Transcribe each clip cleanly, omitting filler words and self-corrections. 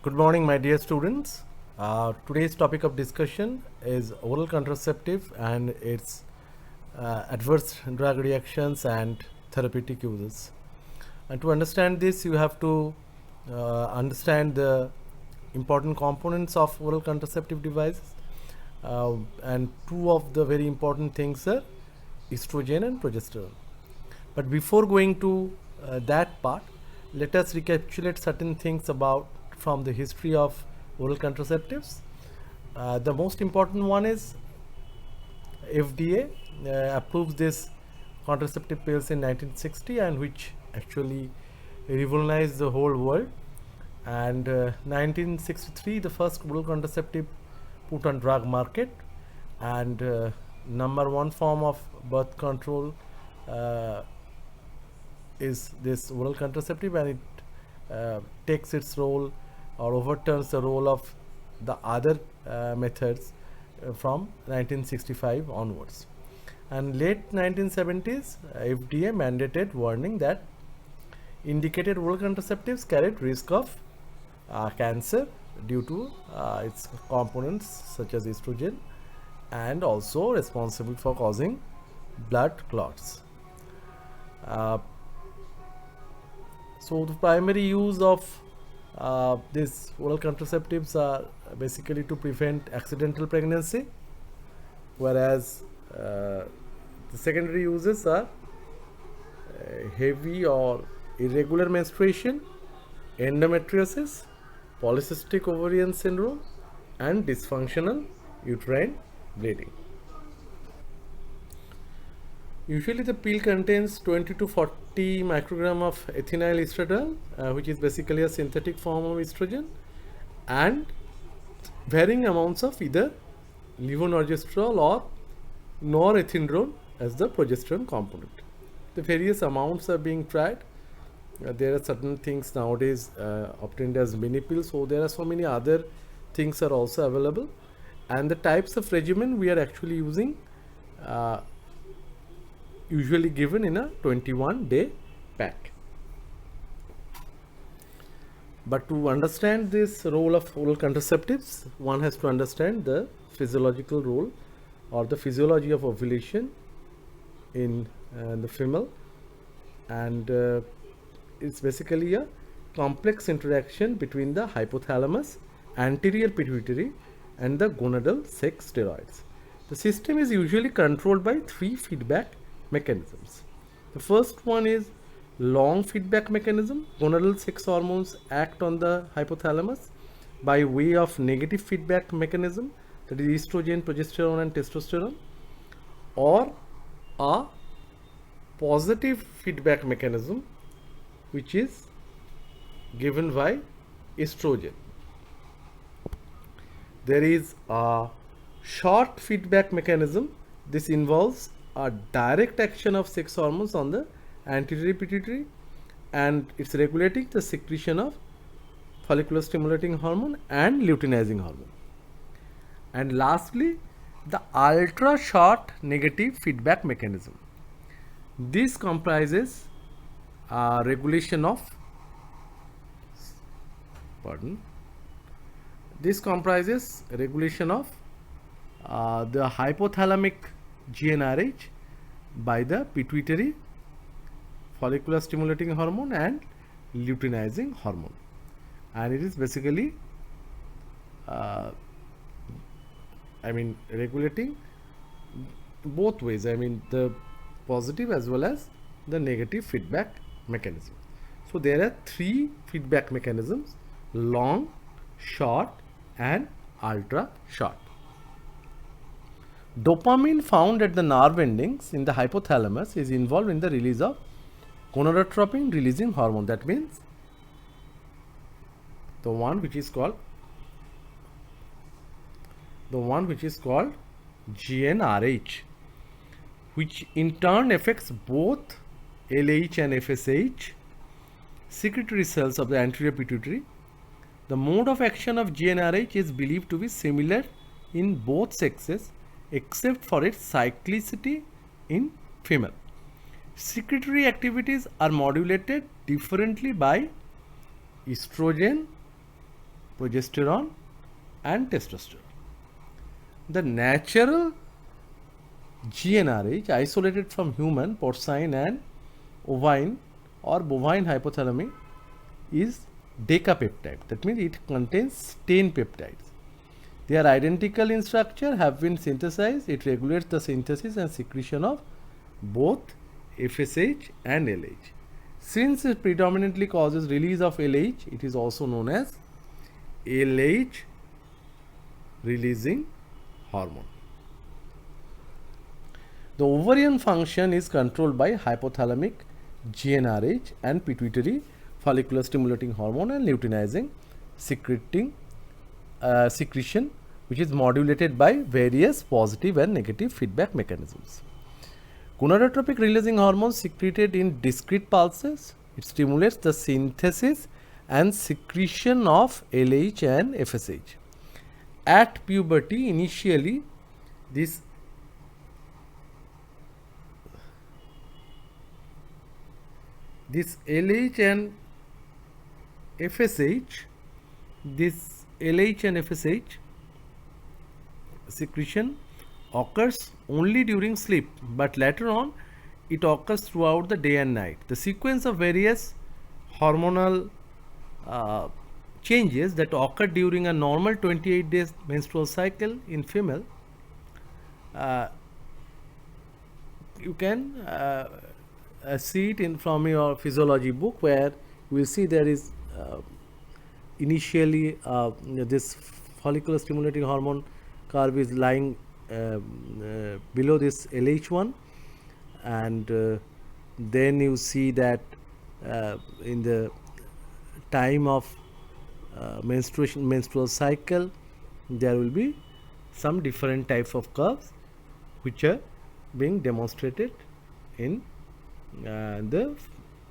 Good morning, my dear students. Today's topic of discussion is oral contraceptive and its adverse drug reactions and therapeutic uses. And to understand this, you have to understand the important components of oral contraceptive devices. And two of the very important things are estrogen and progesterone. But before going to that part, let us recapitulate certain things about from the history of oral contraceptives. The most important one is FDA approves this contraceptive pills in 1960, and which actually revolutionized the whole world. And 1963, the first oral contraceptive put on drug market, and number one form of birth control is this oral contraceptive, and it takes its role or overturns the role of the other methods from 1965 onwards. And late 1970s, FDA mandated warning that indicated oral contraceptives carried risk of cancer due to its components such as estrogen, and also responsible for causing blood clots. So the primary use of these oral contraceptives are basically to prevent accidental pregnancy, whereas the secondary uses are heavy or irregular menstruation, endometriosis, polycystic ovarian syndrome, and dysfunctional uterine bleeding. Usually the pill contains 20 to 40 microgram of ethinyl estradiol, which is basically a synthetic form of estrogen, and varying amounts of either levonorgestrel or norethindrone as the progesterone component. The various amounts are being tried. There are certain things nowadays obtained as mini pills, so there are so many other things are also available. And the types of regimen we are actually using usually given in a 21-day pack. But to understand this role of oral contraceptives, one has to understand the physiological role or the physiology of ovulation in the female, and it's basically a complex interaction between the hypothalamus, anterior pituitary, and the gonadal sex steroids. The system is usually controlled by three feedback mechanisms. The first one is long feedback mechanism. Gonadal sex hormones act on the hypothalamus by way of negative feedback mechanism, that is estrogen, progesterone, and testosterone, or a positive feedback mechanism which is given by estrogen. There is a short feedback mechanism. This involves a direct action of sex hormones on the anterior pituitary, and it's regulating the secretion of follicular stimulating hormone and luteinizing hormone. And lastly, the ultra short negative feedback mechanism. This comprises regulation of this comprises regulation of the hypothalamic GnRH by the pituitary, follicular stimulating hormone, and luteinizing hormone. And it is basically regulating both ways, the positive as well as the negative feedback mechanism. So there are three feedback mechanisms: long, short, and ultra short. Dopamine found at the nerve endings in the hypothalamus is involved in the release of gonadotropin releasing hormone. That means the one which is called GnRH, which in turn affects both LH and FSH secretory cells of the anterior pituitary. The mode of action of GnRH is believed to be similar in both sexes, except for its cyclicity in female. Secretory activities are modulated differently by estrogen, progesterone and testosterone. The natural GnRH isolated from human, porcine and ovine or bovine hypothalamic is decapeptide. That means it contains 10 peptides. They are identical in structure, have been synthesized. It regulates the synthesis and secretion of both FSH and LH. Since it predominantly causes release of LH, it is also known as LH releasing hormone. The ovarian function is controlled by hypothalamic GnRH and pituitary follicular stimulating hormone and luteinizing secreting secretion, which is modulated by various positive and negative feedback mechanisms. Gonadotropic releasing hormone secreted in discrete pulses. It stimulates the synthesis and secretion of LH and FSH. At puberty, initially, this LH and FSH, this LH and FSH secretion occurs only during sleep, but later on it occurs throughout the day and night. The sequence of various hormonal changes that occur during a normal 28 days menstrual cycle in female, you can see it from your physiology book, where you will see there is initially this follicular stimulating hormone curve is lying below this LH1, and then you see that in the time of menstrual cycle, there will be some different types of curves which are being demonstrated in the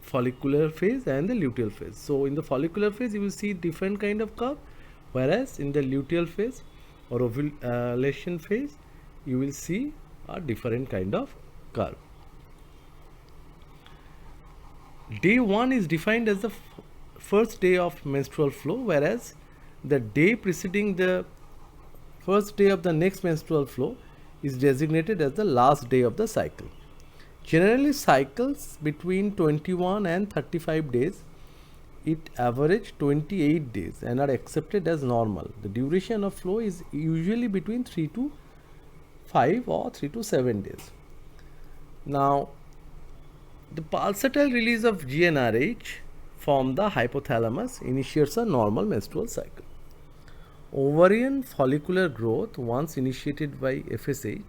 follicular phase and the luteal phase. So in the follicular phase you will see different kind of curve, whereas in the luteal phase or ovulation phase you will see a different kind of curve. Day 1 is defined as the first day of menstrual flow, whereas the day preceding the first day of the next menstrual flow is designated as the last day of the cycle. Generally, cycles between 21 and 35 days, it average 28 days and are accepted as normal. The duration of flow is usually between 3 to 5 or 3 to 7 days. Now, the pulsatile release of GnRH from the hypothalamus initiates a normal menstrual cycle. Ovarian follicular growth, once initiated by FSH,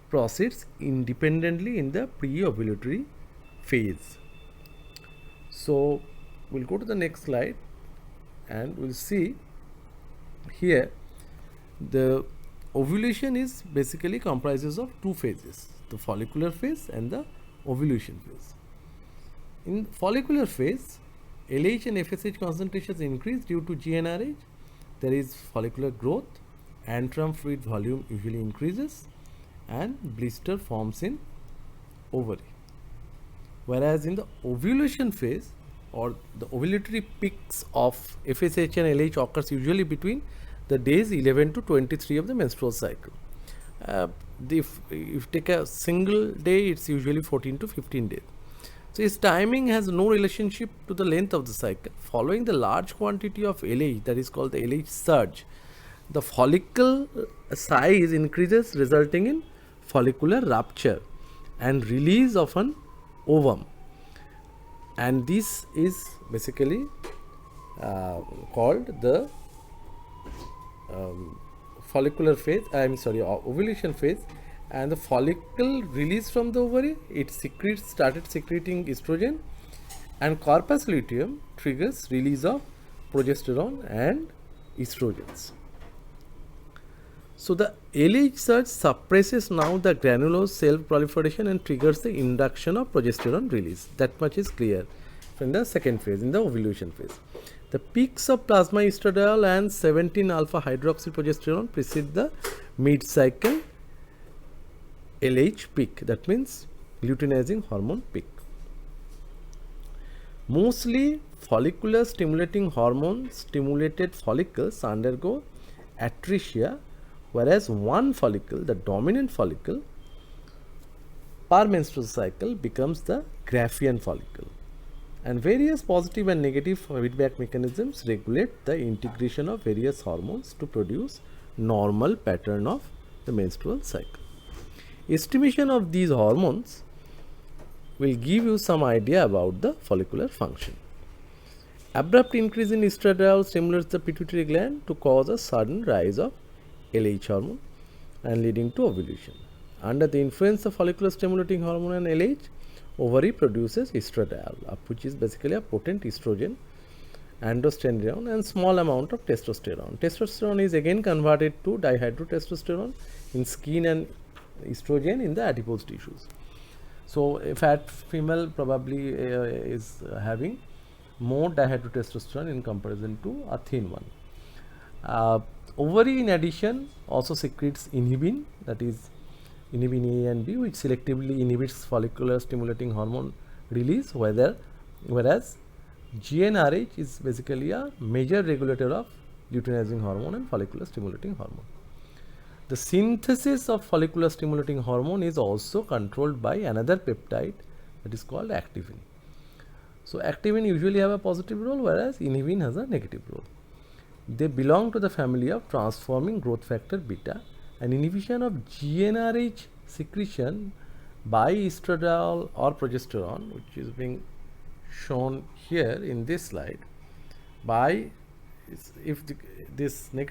proceeds independently in the pre-ovulatory phase. So we'll go to the next slide and we'll see here the ovulation is basically comprises of two phases, the follicular phase and the ovulation phase. In follicular phase, LH and FSH concentrations increase due to GnRH. There is follicular growth, antrum fluid volume usually increases, and blister forms in ovary. Whereas in the ovulation phase, or the ovulatory peaks of FSH and LH occurs usually between the days 11 to 23 of the menstrual cycle. If you take a single day, it's usually 14 to 15 days. So its timing has no relationship to the length of the cycle. Following the large quantity of LH, that is called the LH surge, the follicle size increases, resulting in follicular rupture and release of an ovum, and this is basically called the follicular phase, ovulation phase. And the follicle released from the ovary, it started secreting estrogen, and corpus luteum triggers release of progesterone and estrogens. So the LH surge suppresses now the granulose cell proliferation and triggers the induction of progesterone release. That much is clear from the second phase, in the ovulation phase. The peaks of plasma estradiol and 17 alpha hydroxyprogesterone precede the mid-cycle LH peak, that means luteinizing hormone peak. Mostly follicular stimulating hormone stimulated follicles undergo atresia, whereas one follicle, the dominant follicle, per menstrual cycle becomes the Graafian follicle. And various positive and negative feedback mechanisms regulate the integration of various hormones to produce normal pattern of the menstrual cycle. Estimation of these hormones will give you some idea about the follicular function. Abrupt increase in estradiol stimulates the pituitary gland to cause a sudden rise of LH hormone and leading to ovulation. Under the influence of follicular stimulating hormone and LH, ovary produces estradiol, which is basically a potent estrogen, androstenedione, and small amount of testosterone. Testosterone is again converted to dihydrotestosterone in skin and estrogen in the adipose tissues. So a fat female probably is having more dihydrotestosterone in comparison to a thin one. Ovary in addition also secretes inhibin, that is inhibin A and B, which selectively inhibits follicular stimulating hormone release, whereas GnRH is basically a major regulator of luteinizing hormone and follicular stimulating hormone. The synthesis of follicular stimulating hormone is also controlled by another peptide that is called activin. So activin usually have a positive role, whereas inhibin has a negative role. They belong to the family of transforming growth factor beta, and inhibition of GnRH secretion by estradiol or progesterone, which is being shown here in this slide, by if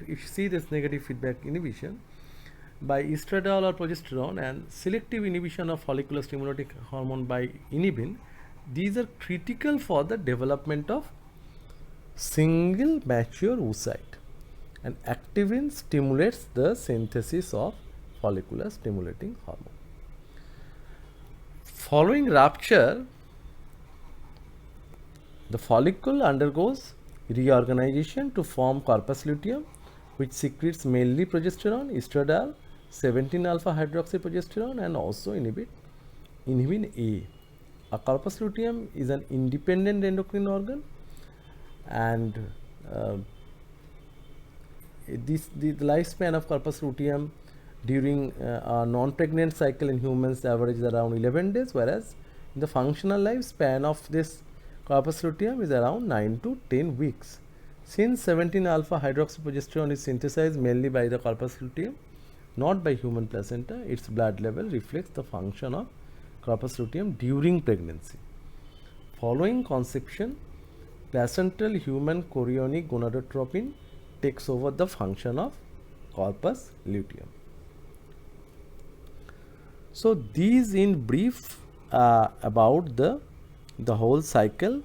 you see this negative feedback inhibition by estradiol or progesterone and selective inhibition of follicular stimulating hormone by inhibin, these are critical for the development of single mature oocyte, and activin stimulates the synthesis of follicular stimulating hormone. Following rupture, the follicle undergoes reorganization to form corpus luteum, which secretes mainly progesterone, estradiol, 17-alpha hydroxyprogesterone, and also inhibin A. A corpus luteum is an independent endocrine organ, and the lifespan of corpus luteum during a non-pregnant cycle in humans averages around 11 days, whereas in the functional lifespan of this corpus luteum is around 9 to 10 weeks. Since 17-alpha hydroxyprogesterone is synthesized mainly by the corpus luteum, not by human placenta, its blood level reflects the function of corpus luteum during pregnancy. Following conception, placental human chorionic gonadotropin takes over the function of corpus luteum. So these in brief about the whole cycle,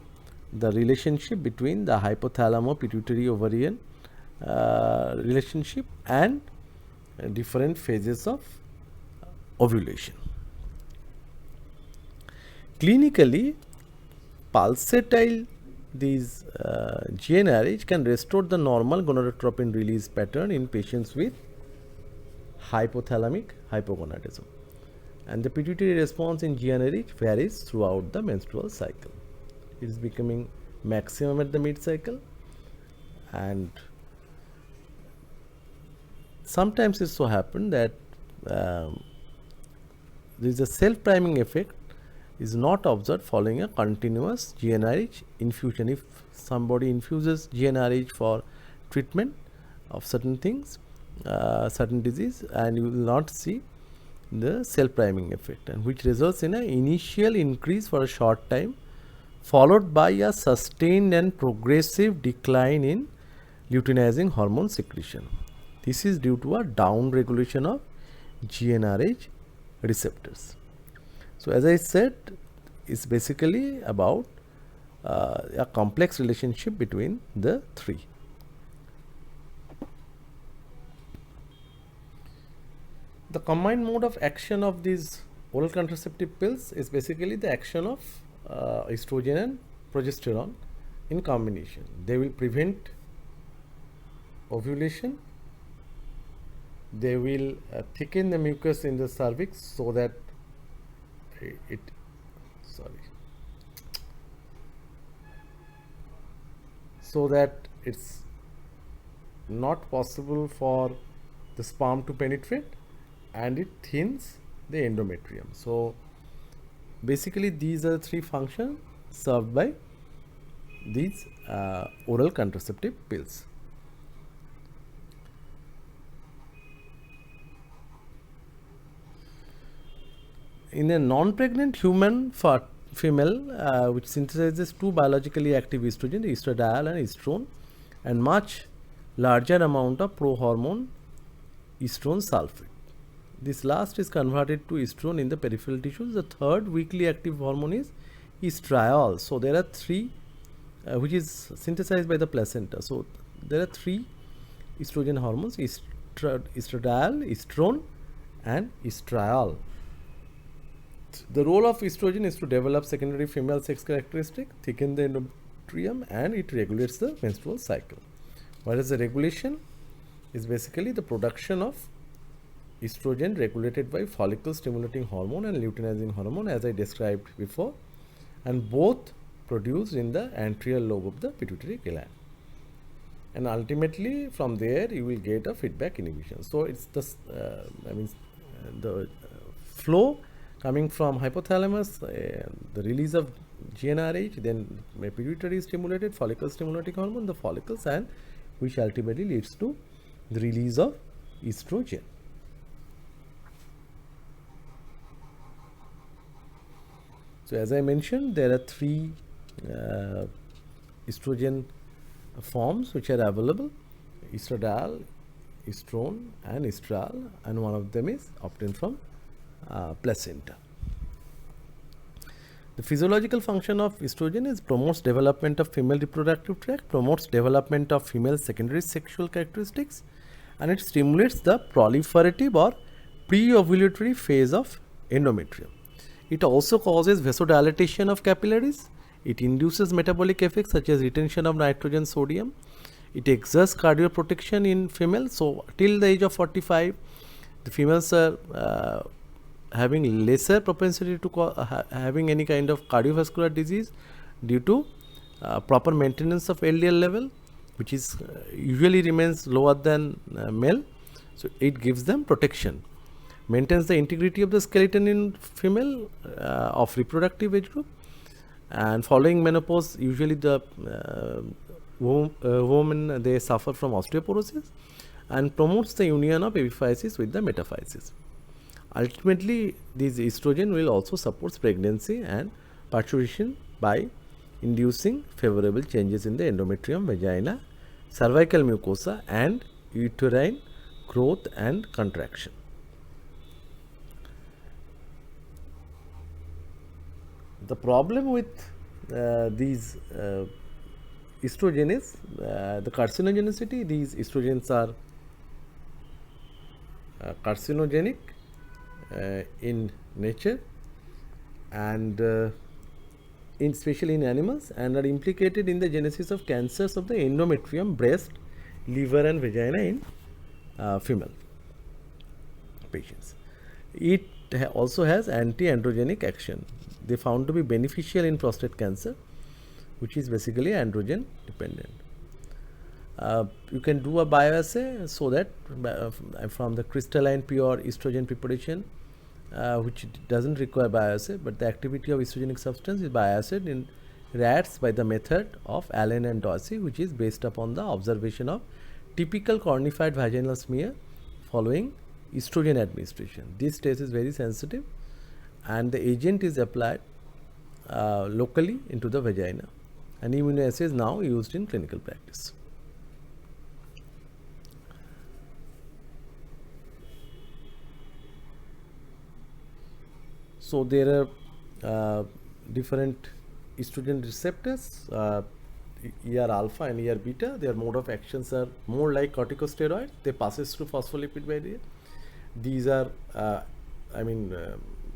the relationship between the hypothalamo pituitary ovarian relationship and different phases of ovulation. Clinically, pulsatile these GnRH can restore the normal gonadotropin release pattern in patients with hypothalamic hypogonadism, and the pituitary response in GnRH varies throughout the menstrual cycle. It is becoming maximum at the mid-cycle, and sometimes it so happens that there is a self-priming effect is not observed following a continuous GnRH infusion. If somebody infuses GnRH for treatment of certain things, certain disease, and you will not see the self-priming effect, and which results in an initial increase for a short time, followed by a sustained and progressive decline in luteinizing hormone secretion. This is due to a down regulation of GnRH receptors. So as I said, it's basically about a complex relationship between the three. The combined mode of action of these oral contraceptive pills is basically the action of estrogen and progesterone in combination. They will prevent ovulation. They will thicken the mucus in the cervix so that so that it's not possible for the sperm to penetrate, and it thins the endometrium. So basically these are the three functions served by these oral contraceptive pills. In a non-pregnant human female which synthesizes two biologically active estrogen, estradiol and estrone, and much larger amount of prohormone estrone sulfate. This last is converted to estrone in the peripheral tissues. The third weakly active hormone is estriol. So there are three, which is synthesized by the placenta. So there are three estrogen hormones: estradiol, estrone, and estriol. The role of estrogen is to develop secondary female sex characteristic, thicken the endometrium, and it regulates the menstrual cycle. Whereas the regulation is basically the production of estrogen regulated by follicle stimulating hormone and luteinizing hormone, as I described before, and both produced in the anterior lobe of the pituitary gland. And ultimately from there you will get a feedback inhibition. So it's the flow coming from hypothalamus, the release of GnRH, then pituitary stimulated follicle stimulating hormone, the follicles, and which ultimately leads to the release of estrogen. So as I mentioned, there are three estrogen forms which are available: estradiol, estrone, and estriol, and one of them is obtained from placenta. The physiological function of estrogen is promotes development of female reproductive tract, promotes development of female secondary sexual characteristics, and it stimulates the proliferative or pre-ovulatory phase of endometrium. It also causes vasodilatation of capillaries. It induces metabolic effects such as retention of nitrogen, sodium. It exerts cardioprotection in females. So till the age of 45, the females are having lesser propensity to having any kind of cardiovascular disease due to proper maintenance of LDL level, which is usually remains lower than male. So it gives them protection, maintains the integrity of the skeleton in female of reproductive age group, and following menopause usually the women they suffer from osteoporosis, and promotes the union of epiphysis with the metaphysis. Ultimately, this estrogen will also support pregnancy and parturition by inducing favorable changes in the endometrium, vagina, cervical mucosa, and uterine growth and contraction. The problem with these estrogen is the carcinogenicity. These estrogens are carcinogenic in nature, and especially in animals, and are implicated in the genesis of cancers of the endometrium, breast, liver, and vagina in female patients. It also has anti-androgenic action. They found to be beneficial in prostate cancer, which is basically androgen dependent. You can do a bioassay so that from the crystalline pure estrogen preparation, which doesn't require bioassay, but the activity of estrogenic substance is bioassayed in rats by the method of Allen and Dorsey, which is based upon the observation of typical cornified vaginal smear following estrogen administration. This test is very sensitive, and the agent is applied locally into the vagina, and immunoassay is now used in clinical practice. So there are different estrogen receptors, ER alpha and ER beta. Their mode of actions are more like corticosteroid. They passes through phospholipid barrier. These are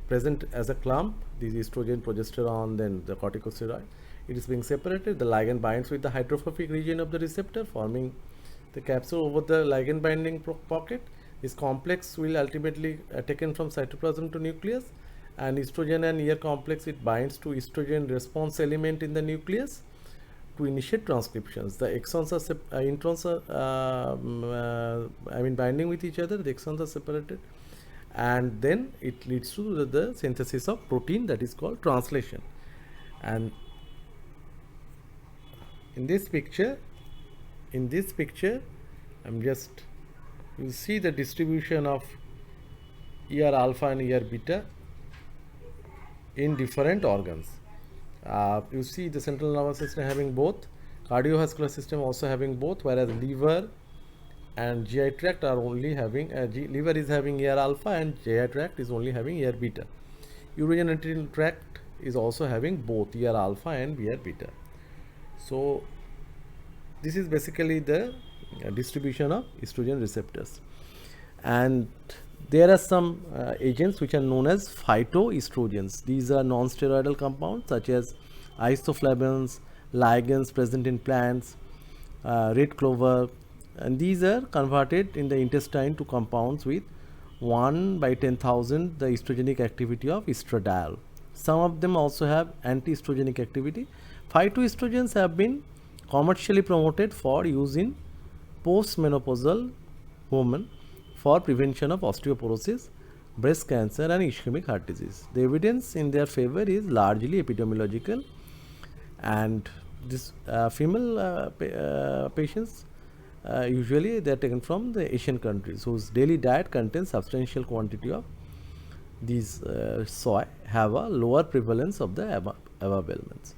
present as a clump. These estrogen, progesterone, then the corticosteroid. It is being separated. The ligand binds with the hydrophobic region of the receptor, forming the capsule over the ligand binding pocket. This complex will ultimately taken from cytoplasm to nucleus, and estrogen and ER complex, it binds to estrogen response element in the nucleus to initiate transcriptions. The exons are introns are binding with each other. The exons are separated, and then it leads to the synthesis of protein, that is called translation. And in this picture, I'm just, you see the distribution of ER alpha and ER beta in different organs. You see the central nervous system having both, cardiovascular system also having both, whereas liver and GI tract are only having, liver is having ER alpha and GI tract is only having ER beta. Urogenital tract is also having both ER alpha and ER beta. So this is basically the distribution of estrogen receptors. And there are some agents which are known as phytoestrogens. These are non-steroidal compounds such as isoflavones, ligands present in plants, red clover, and these are converted in the intestine to compounds with 1 by 10,000 the estrogenic activity of estradiol. Some of them also have anti-estrogenic activity. Phytoestrogens have been commercially promoted for use in postmenopausal women for prevention of osteoporosis, breast cancer and ischemic heart disease. The evidence in their favor is largely epidemiological, and this female patients usually they are taken from the Asian countries whose daily diet contains substantial quantity of these soy, have a lower prevalence of the above elements.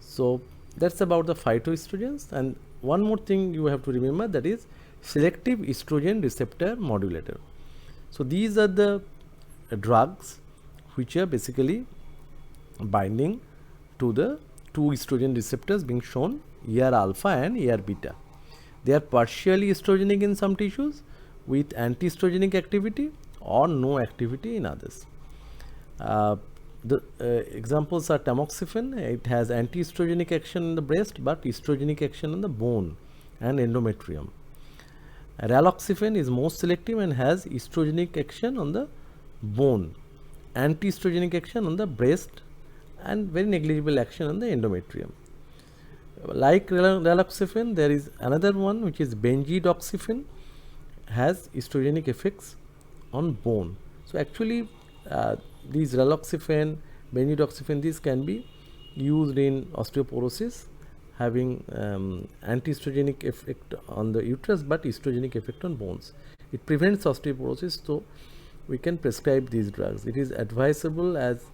So that's about the phytoestrogens. And one more thing you have to remember, that is selective estrogen receptor modulator. So these are the drugs which are basically binding to the two estrogen receptors being shown, ER alpha and ER beta. They are partially estrogenic in some tissues with anti-estrogenic activity or no activity in others. The examples are tamoxifen. It has anti-estrogenic action in the breast but estrogenic action on the bone and endometrium. Raloxifene is most selective and has estrogenic action on the bone, anti-estrogenic action on the breast, and very negligible action on the endometrium. Like raloxifene, there is another one which is benjidoxifene, has estrogenic effects on bone. So actually these raloxifene, benjidoxifene, these can be used in osteoporosis, having anti-estrogenic effect on the uterus but estrogenic effect on bones. It prevents osteoporosis, so we can prescribe these drugs. It is advisable as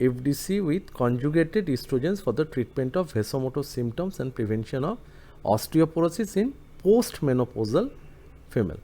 FDC with conjugated estrogens for the treatment of vasomotor symptoms and prevention of osteoporosis in postmenopausal female.